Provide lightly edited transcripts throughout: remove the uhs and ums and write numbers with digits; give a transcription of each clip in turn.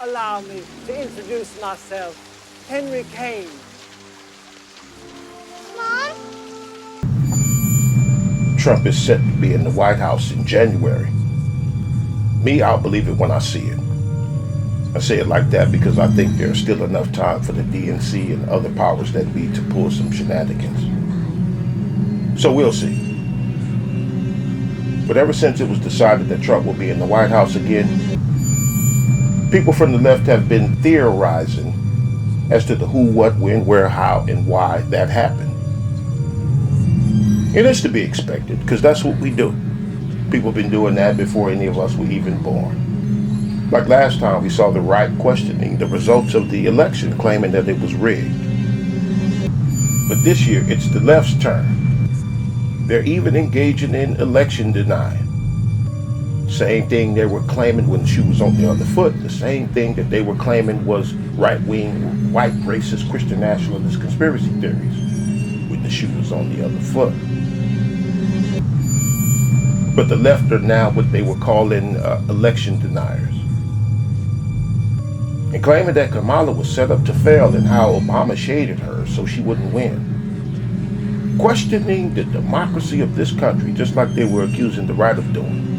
allow me to introduce myself, Henry Kane. Mom? Trump is set to be in the White House in January. Me, I'll believe it when I see it. I say it like that because I think there's still enough time for the DNC and other powers that be to pull some shenanigans. So we'll see. But ever since it was decided that Trump will be in the White House again, people from the left have been theorizing as to the who, what, when, where, how, and why that happened. It is to be expected, because that's what we do. People have been doing that before any of us were even born. Like last time, we saw the right questioning the results of the election, claiming that it was rigged. But this year, it's the left's turn. They're even engaging in election denying. Same thing they were claiming when the shoe was on the other foot, the same thing that they were claiming was right-wing, white, racist, Christian nationalist conspiracy theories when the shoe was on the other foot. But the left are now what they were calling election deniers. And claiming that Kamala was set up to fail and how Obama shaded her so she wouldn't win. Questioning the democracy of this country, just like they were accusing the right of doing.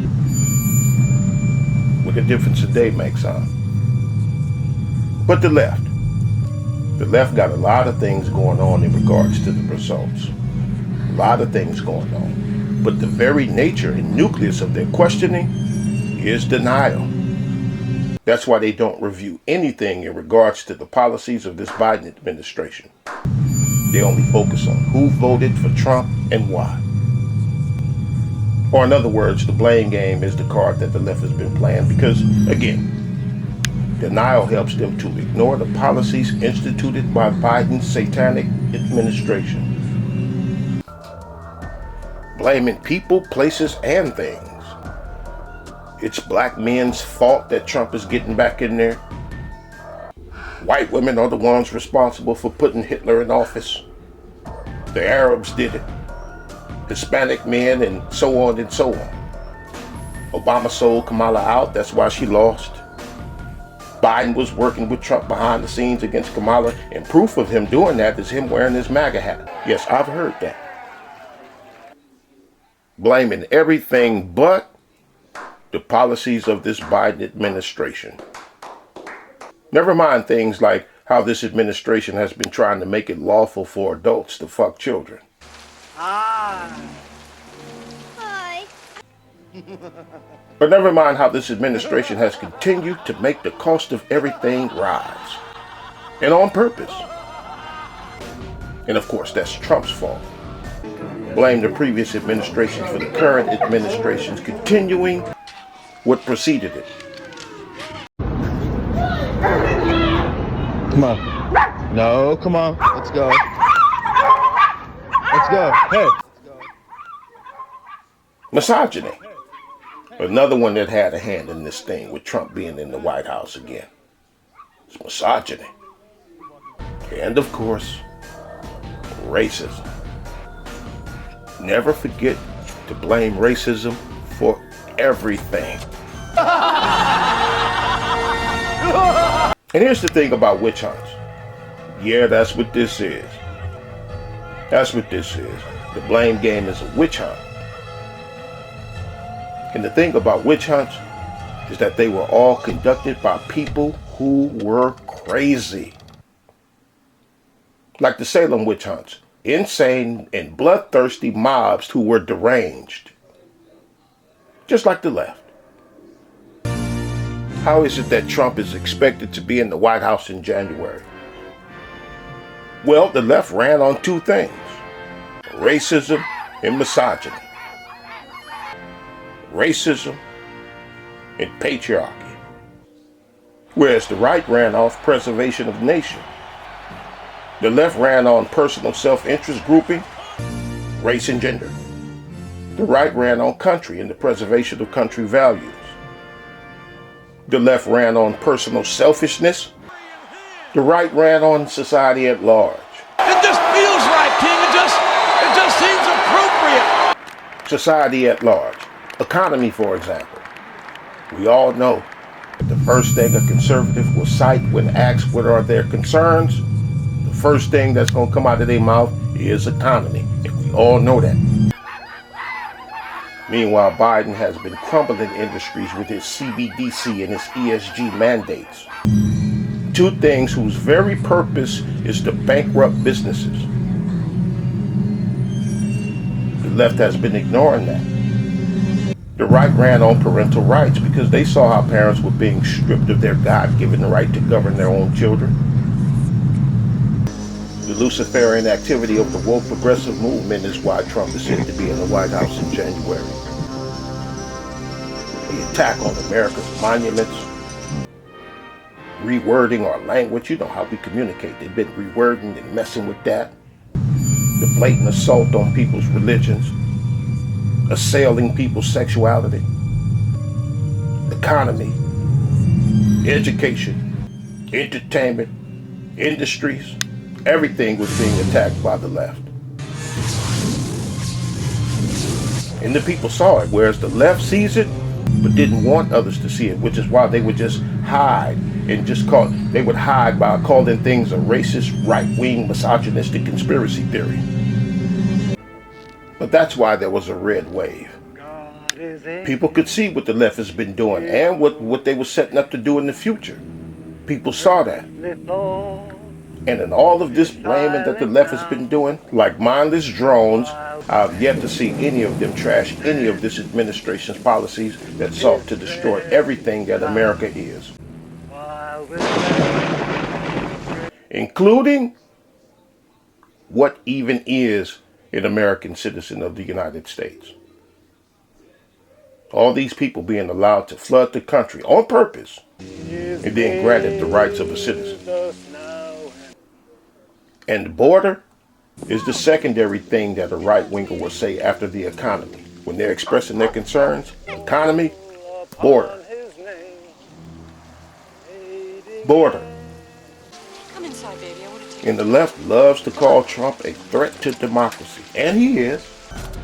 What a difference a day makes, huh? But the left got a lot of things going on in regards to the results. A lot of things going on. But the very nature and nucleus of their questioning is denial. That's why they don't review anything in regards to the policies of this Biden administration. They only focus on who voted for Trump and why. Or in other words, the blame game is the card that the left has been playing because, again, denial helps them to ignore the policies instituted by Biden's satanic administration. Blaming people, places, and things. It's black men's fault that Trump is getting back in there. White women are the ones responsible for putting Hitler in office. The Arabs did it. Hispanic men, and so on and so on. Obama sold Kamala out, that's why she lost. Biden was working with Trump behind the scenes against Kamala, and proof of him doing that is him wearing his MAGA hat. Yes, I've heard that. Blaming everything but the policies of this Biden administration. Never mind things like how this administration has been trying to make it lawful for adults to fuck children. Hi. Hi. But never mind how this administration has continued to make the cost of everything rise. And on purpose. And of course, that's Trump's fault. Blame the previous administration for the current administration's continuing what preceded it. Come on. No, come on. Let's go. Let's go. Hey. Misogyny. Another one that had a hand in this thing with Trump being in the White House again. It's misogyny. And of course, racism. Never forget to blame racism for everything. And here's the thing about witch hunts. Yeah, that's what this is. That's what this is. The blame game is a witch hunt. And the thing about witch hunts is that they were all conducted by people who were crazy. Like the Salem witch hunts. Insane and bloodthirsty mobs who were deranged. Just like the left. How is it that Trump is expected to be in the White House in January? Well, the left ran on two things. Racism and misogyny. Racism and patriarchy. Whereas the right ran off preservation of the nation. The left ran on personal self-interest grouping, race and gender. The right ran on country and the preservation of country values. The left ran on personal selfishness. The right ran on society at large. It just feels right, King. It just seems appropriate. Society at large. Economy, for example. We all know The first thing a conservative will cite when asked what are their concerns, the first thing that's going to come out of their mouth is economy. And we all know that. Meanwhile, Biden has been crumbling industries with his CBDC and his ESG mandates. Two things whose very purpose is to bankrupt businesses. The left has been ignoring that. The right ran on parental rights because they saw how parents were being stripped of their God-given right to govern their own children. The Luciferian activity of the woke progressive movement is why Trump is said to be in the White House in January. The attack on America's monuments, rewording our language, you know how we communicate. They've been rewording and messing with that. The blatant assault on people's religions, assailing people's sexuality, economy, education, entertainment, industries, everything was being attacked by the left. And the people saw it, whereas the left sees it, but didn't want others to see it, which is why they would just hide and they would hide by calling things a racist, right-wing, misogynistic conspiracy theory. But that's why there was a red wave. People could see what the left has been doing and what they were setting up to do in the future. People saw that. And in all of this blaming that the left has been doing, like mindless drones, I've yet to see any of them trash any of this administration's policies that sought to destroy everything that America is. Including what even is an American citizen of the United States. All these people being allowed to flood the country on purpose and then granted the rights of a citizen. And the border is the secondary thing that a right-winger will say after the economy. When they're expressing their concerns, economy, border. Border. Come inside, baby. I want to take And the left loves to call Trump a threat to democracy. And he is.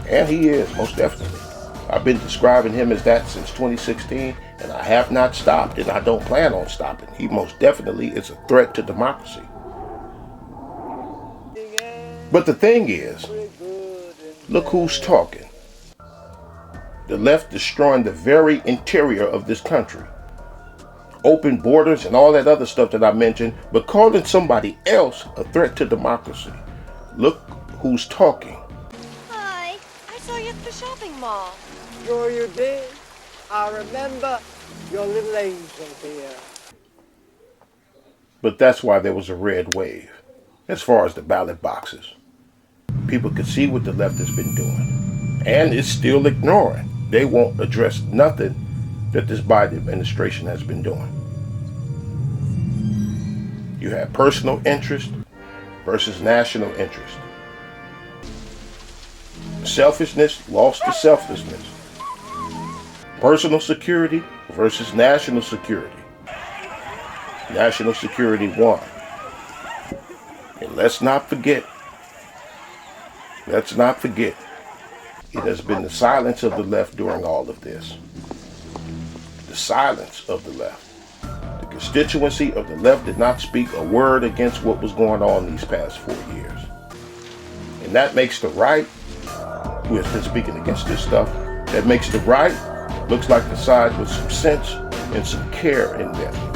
And he is, most definitely. I've been describing him as that since 2016, and I have not stopped, and I don't plan on stopping. He most definitely is a threat to democracy. But the thing is, look who's talking. The left destroying the very interior of this country. Open borders and all that other stuff that I mentioned, but calling somebody else a threat to democracy. Look who's talking. Hi. I saw you at the shopping mall. Sure you did. I remember your little angel here. But that's why there was a red wave. As far as the ballot boxes, people could see what the left has been doing. And it's still ignoring. They won't address nothing that this Biden administration has been doing. You have personal interest versus national interest. Selfishness lost to selflessness. Personal security versus national security. National security won. And let's not forget, it has been the silence of the left during all of this. The silence of the left. The constituency of the left did not speak a word against what was going on these past 4 years. And that makes the right, who has been speaking against this stuff, that makes the right looks like the side with some sense and some care in them.